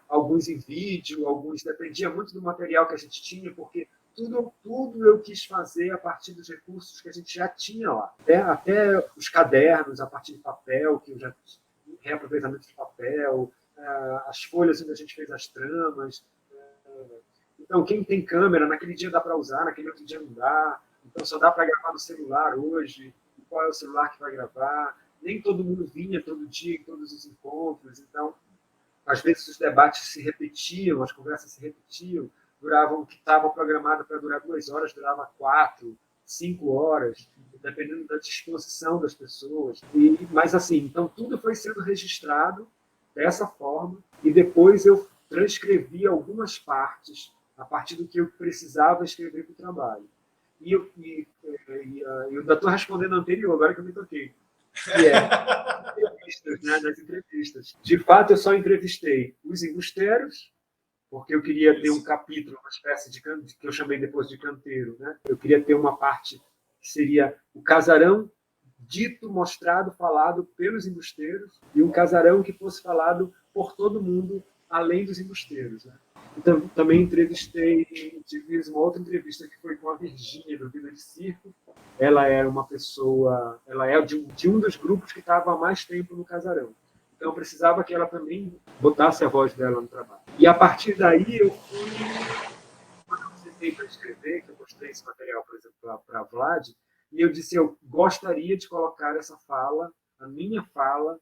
alguns em vídeo, alguns dependia muito do material que a gente tinha, porque tudo eu quis fazer a partir dos recursos que a gente já tinha lá. Até os cadernos, a partir de papel, que eu já reaproveitamento de papel, as folhas onde a gente fez as tramas. Então, quem tem câmera, naquele dia dá para usar, naquele outro dia não dá. Então, só dá para gravar no celular hoje. E qual é o celular que vai gravar? Nem todo mundo vinha todo dia em todos os encontros. Então, às vezes os debates se repetiam, as conversas se repetiam. Duravam, o que estava programado para durar 2 horas, durava 4, 5 horas, dependendo da disposição das pessoas. Mas, assim, então, tudo foi sendo registrado dessa forma. E depois eu transcrevi algumas partes a partir do que eu precisava escrever para o trabalho. E eu ainda estou respondendo anterior, agora que eu me toquei, que é entrevistas, né, nas entrevistas. De fato, eu só entrevistei os embusteiros, porque eu queria ter um capítulo, uma espécie de que eu chamei depois de canteiro, né? Eu queria ter uma parte que seria o casarão dito, mostrado, falado pelos embusteiros, e um casarão que fosse falado por todo mundo, além dos embusteiros, né? Então, também tive uma outra entrevista que foi com a Virgínia, do Vida de Circo. Ela era uma pessoa, ela é de um dos grupos que estava há mais tempo no casarão. Então, eu precisava que ela também botasse a voz dela no trabalho. E, a partir daí, quando eu sentei para escrever, que eu mostrei esse material, por exemplo, para a Vlad, e eu disse, eu gostaria de colocar essa fala, a minha fala,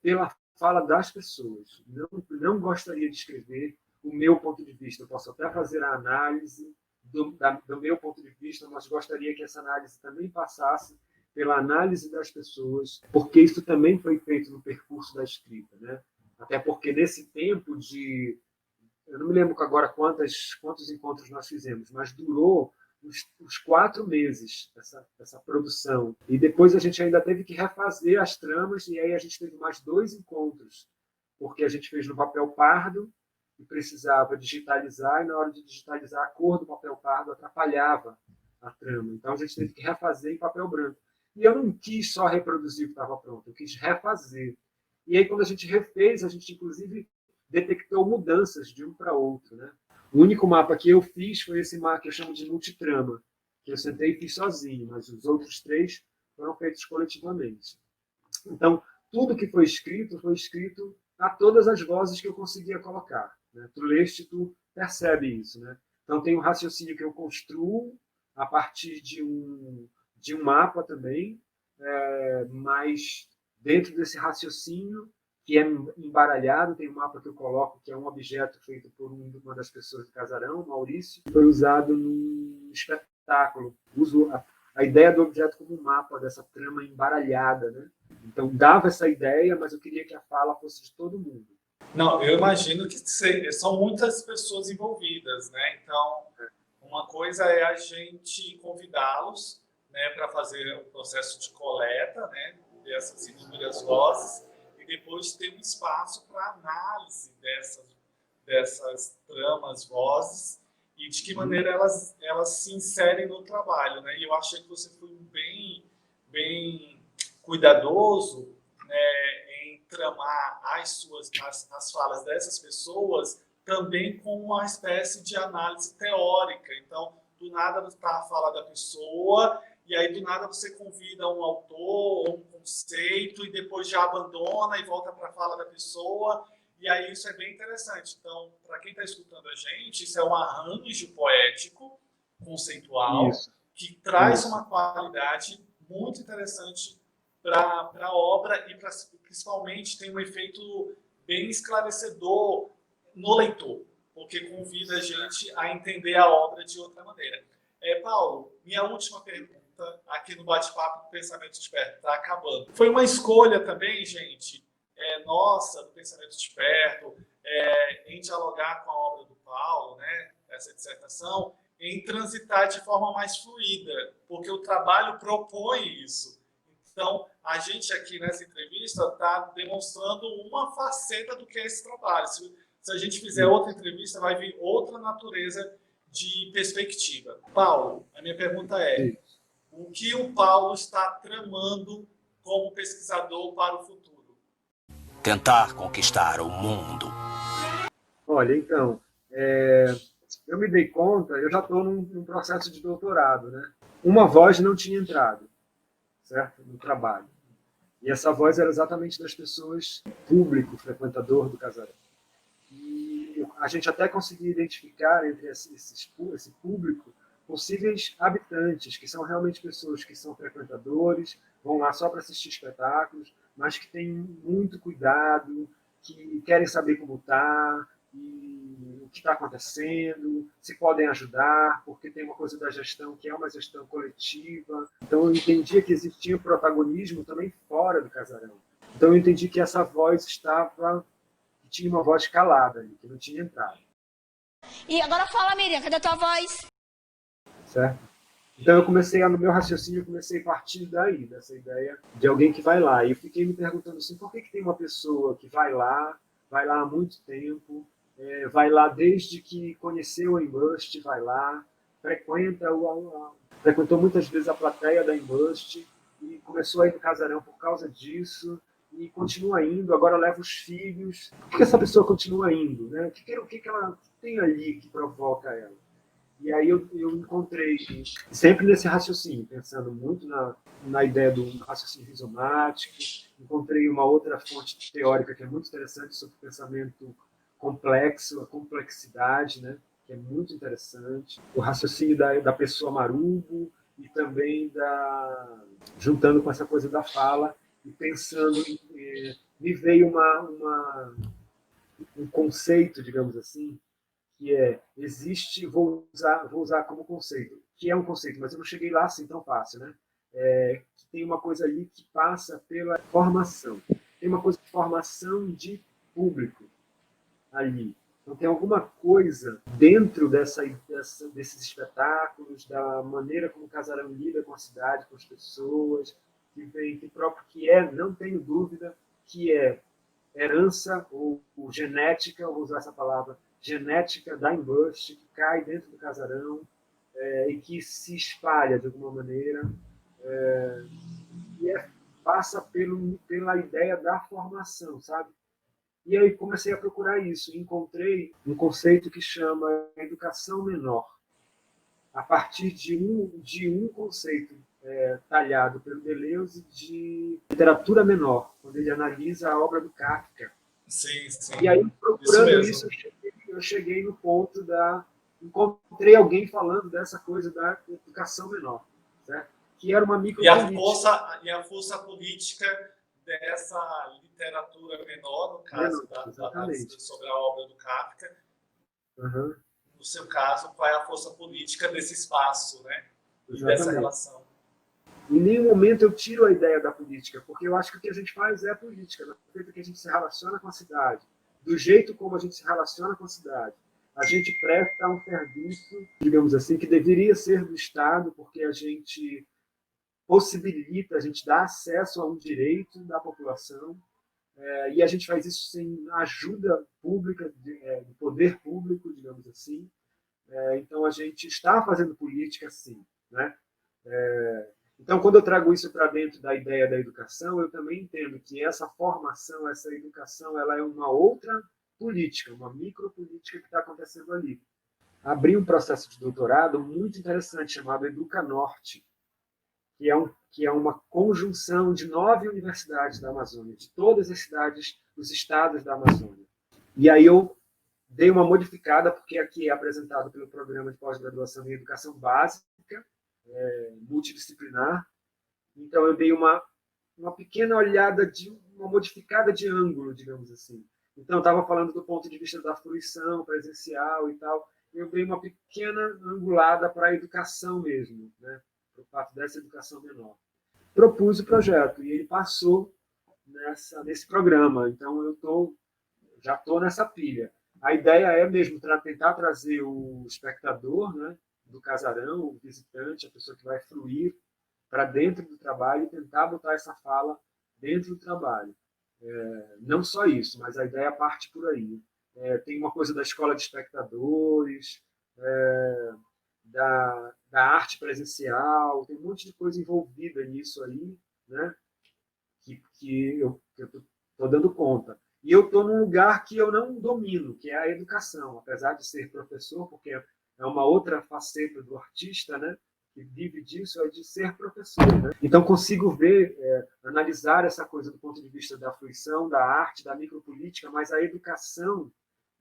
pela fala das pessoas. Não gostaria de escrever o meu ponto de vista. Eu posso até fazer a análise do meu ponto de vista, mas gostaria que essa análise também passasse pela análise das pessoas, porque isso também foi feito no percurso da escrita, né? Até porque nesse tempo eu não me lembro agora quantos encontros nós fizemos, mas durou uns 4 meses essa produção. E depois a gente ainda teve que refazer as tramas, e aí a gente teve mais 2 encontros, porque a gente fez no papel pardo e precisava digitalizar, e na hora de digitalizar a cor do papel pardo atrapalhava a trama. Então a gente teve que refazer em papel branco. E eu não quis só reproduzir o que estava pronto, eu quis refazer. E aí, quando a gente refez, a gente, inclusive, detectou mudanças de um para outro, né? O único mapa que eu fiz foi esse mapa que eu chamo de multitrama, que eu sentei e fiz sozinho, mas os outros 3 foram feitos coletivamente. Então, tudo que foi escrito a todas as vozes que eu conseguia colocar, né? Tu leste, tu percebe isso, né? Então, tem um raciocínio que eu construo a partir de um mapa também, mas dentro desse raciocínio, que é embaralhado, tem um mapa que eu coloco, que é um objeto feito por uma das pessoas do casarão, Maurício, que foi usado num espetáculo. Uso a ideia do objeto como um mapa dessa trama embaralhada, né? Então, dava essa ideia, mas eu queria que a fala fosse de todo mundo. Não, eu imagino que são muitas pessoas envolvidas, né? Então, uma coisa é a gente convidá-los, né, para fazer o processo de coleta, né, dessas inúmeras vozes, e depois ter um espaço para análise dessas tramas, vozes, e de que maneira elas se inserem no trabalho, né? E eu achei que você foi bem cuidadoso, né, em tramar as falas dessas pessoas também com uma espécie de análise teórica. Então, do nada está a fala da pessoa, e aí do nada você convida um autor, um conceito, e depois já abandona e volta para a fala da pessoa, e aí isso é bem interessante. Então, para quem está escutando a gente, isso é um arranjo poético, conceitual, que traz uma qualidade muito interessante para a obra, e principalmente tem um efeito bem esclarecedor no leitor, porque convida a gente a entender a obra de outra maneira. Paulo, minha última pergunta aqui no bate-papo do Pensamento Desperto, está acabando. Foi uma escolha também, gente, nossa, do Pensamento Desperto, em dialogar com a obra do Paulo, né, essa dissertação, em transitar de forma mais fluida, porque o trabalho propõe isso. Então, a gente aqui nessa entrevista está demonstrando uma faceta do que é esse trabalho. Se a gente fizer outra entrevista, vai vir outra natureza de perspectiva. Paulo, a minha pergunta é: o que o Paulo está tramando como pesquisador para o futuro? Tentar conquistar o mundo. Olha, então, eu me dei conta, eu já estou num processo de doutorado, né? Uma voz não tinha entrado, certo? No trabalho. E essa voz era exatamente das pessoas, público, frequentador do casarão. E a gente até conseguia identificar entre esse público possíveis habitantes, que são realmente pessoas que são frequentadores, vão lá só para assistir espetáculos, mas que têm muito cuidado, que querem saber como está, e o que está acontecendo, se podem ajudar, porque tem uma coisa da gestão que é uma gestão coletiva. Então eu entendia que existia protagonismo também fora do casarão. Então eu entendi que essa voz estava, tinha uma voz calada ali, que não tinha entrado. E agora fala, Miriam, cadê a tua voz? Certo? Então eu comecei, no meu raciocínio, eu comecei a partir daí, dessa ideia de alguém que vai lá. E eu fiquei me perguntando assim, por que tem uma pessoa que vai lá há muito tempo, vai lá desde que conheceu a Embust, vai lá, frequentou muitas vezes a plateia da Embust e começou a ir no casarão por causa disso e continua indo, agora leva os filhos. Por que essa pessoa continua indo? Né? O que ela tem ali que provoca ela? E aí eu encontrei, sempre nesse raciocínio, pensando muito na ideia do raciocínio rizomático, encontrei uma outra fonte teórica que é muito interessante sobre o pensamento complexo, a complexidade, né? Que é muito interessante, o raciocínio da pessoa marubo e também juntando com essa coisa da fala e pensando, me veio um conceito, digamos assim, que existe, vou usar como conceito, que é um conceito, mas eu não cheguei lá assim tão fácil, né? Que tem uma coisa ali que passa pela formação. Tem uma coisa de formação de público ali. Então tem alguma coisa dentro desses espetáculos, da maneira como o casarão lida com a cidade, com as pessoas, não tenho dúvida, que é herança ou genética, vou usar essa palavra, genética da Embust, que cai dentro do casarão e que se espalha de alguma maneira e passa pela ideia da formação, sabe? E aí comecei a procurar isso e encontrei um conceito que chama educação menor, a partir de um conceito talhado pelo Deleuze de literatura menor, quando ele analisa a obra do Kafka. Sim, sim. E aí, procurando isso, eu cheguei no ponto encontrei alguém falando dessa coisa da educação menor, certo? Que era uma micropolítica. E a força política dessa literatura menor, no caso da análise sobre a obra do Kafka. Uhum. No seu caso, qual é a força política desse espaço, né? E dessa relação? Em nenhum momento eu tiro a ideia da política, porque eu acho que o que a gente faz é a política, do jeito que a gente se relaciona com a cidade, do jeito como a gente se relaciona com a cidade. A gente presta um serviço, digamos assim, que deveria ser do Estado, porque a gente possibilita, a gente dá acesso a um direito da população, e a gente faz isso sem ajuda pública, do poder público, digamos assim. Então a gente está fazendo política, sim, né? Então, quando eu trago isso para dentro da ideia da educação, eu também entendo que essa formação, essa educação, ela é uma outra política, uma micropolítica que está acontecendo ali. Abri um processo de doutorado muito interessante chamado Educanorte, que é uma conjunção de 9 universidades da Amazônia, de todas as cidades dos estados da Amazônia. E aí eu dei uma modificada, porque aqui é apresentado pelo Programa de Pós-Graduação em Educação Básica, multidisciplinar. Então eu dei uma pequena olhada, uma modificada de ângulo, digamos assim. Então eu estava falando do ponto de vista da fruição presencial e tal, eu dei uma pequena angulada para a educação mesmo, né? Para o fato dessa educação menor. Propus o projeto e ele passou nesse programa, então eu já estou nessa pilha. A ideia é mesmo tentar trazer o espectador, né, do casarão, o visitante, a pessoa que vai fruir para dentro do trabalho e tentar botar essa fala dentro do trabalho. Não só isso, mas a ideia parte por aí. Tem uma coisa da escola de espectadores, da arte presencial, tem um monte de coisa envolvida nisso aí, né, que eu estou dando conta. E eu estou num lugar que eu não domino, que é a educação, apesar de ser professor, porque é uma outra faceta do artista, né, que vive disso, é de ser professor. Né? Então, consigo ver, analisar essa coisa do ponto de vista da fruição, da arte, da micropolítica, mas a educação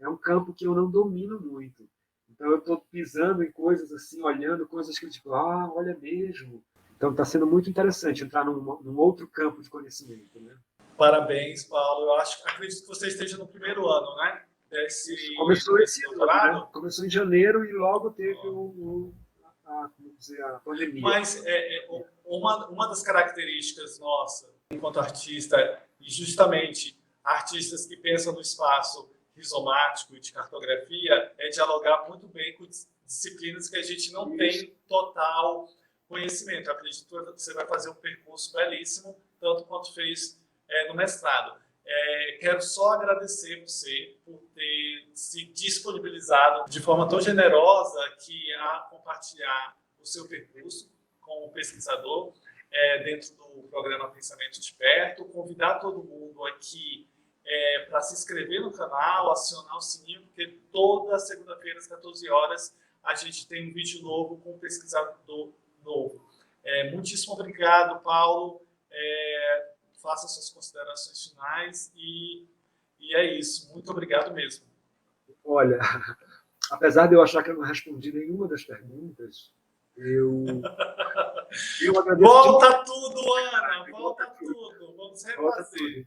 é um campo que eu não domino muito. Então, eu estou pisando em coisas assim, olhando coisas que eu digo, olha mesmo. Então, está sendo muito interessante entrar num outro campo de conhecimento. Né? Parabéns, Paulo. Acredito que você esteja no primeiro ano, né? Começou esse doutorado? Né? Começou em janeiro e logo teve a pandemia. Mas uma das características nossa, enquanto artista, e justamente artistas que pensam no espaço rizomático e de cartografia é dialogar muito bem com disciplinas que a gente não tem total conhecimento. Eu acredito que você vai fazer um percurso belíssimo, tanto quanto fez no mestrado. Quero só agradecer você por ter se disponibilizado de forma tão generosa a compartilhar o seu percurso como pesquisador dentro do programa Pensamento de Perto. Convidar todo mundo aqui para se inscrever no canal, acionar o sininho, porque toda segunda-feira às 14 horas a gente tem um vídeo novo com um pesquisador novo. Muitíssimo obrigado, Paulo. Faça suas considerações finais e é isso. Muito obrigado mesmo. Olha, apesar de eu achar que eu não respondi nenhuma das perguntas, eu agradeço. Volta tudo, Ana! Volta tudo! Vamos refazer.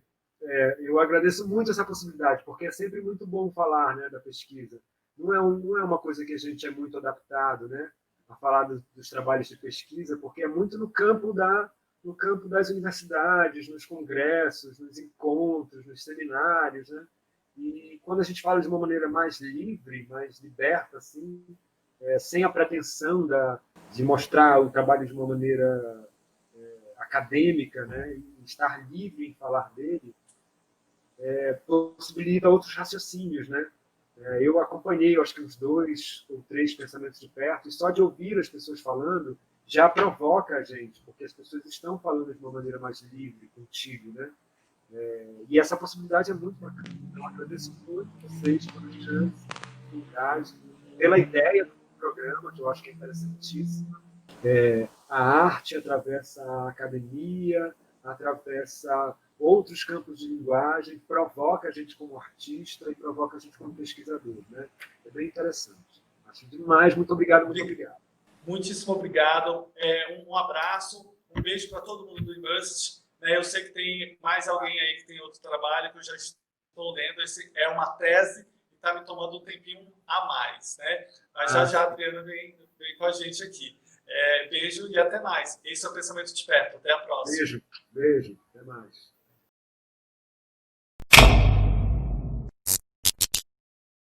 Eu agradeço muito essa possibilidade, porque é sempre muito bom falar, né, da pesquisa. Não é uma coisa que a gente é muito adaptado, né, a falar dos trabalhos de pesquisa, porque é muito no campo das universidades, nos congressos, nos encontros, nos seminários, né? E quando a gente fala de uma maneira mais livre, mais liberta, assim, sem a pretensão de mostrar o trabalho de uma maneira acadêmica, né? E estar livre em falar dele, possibilita outros raciocínios, né? Eu acompanhei, acho que uns 2 ou 3 pensamentos de perto, e só de ouvir as pessoas falando já provoca a gente, porque as pessoas estão falando de uma maneira mais livre contigo, né? E essa possibilidade é muito bacana. Então, agradeço muito vocês pela chance, pela ideia do programa, que eu acho que é interessantíssima. A arte atravessa a academia, atravessa outros campos de linguagem, provoca a gente como artista e provoca a gente como pesquisador, né? É bem interessante. Acho demais. Muito obrigado, muito obrigado. Muitíssimo obrigado. Um abraço, um beijo para todo mundo do Immersed. Eu sei que tem mais alguém aí que tem outro trabalho que eu já estou lendo. Esse é uma tese e está me tomando um tempinho a mais, né? Mas já a Adriana vem com a gente aqui. Beijo e até mais. Esse é o Pensamento de Perto. Até a próxima. Beijo. Até mais.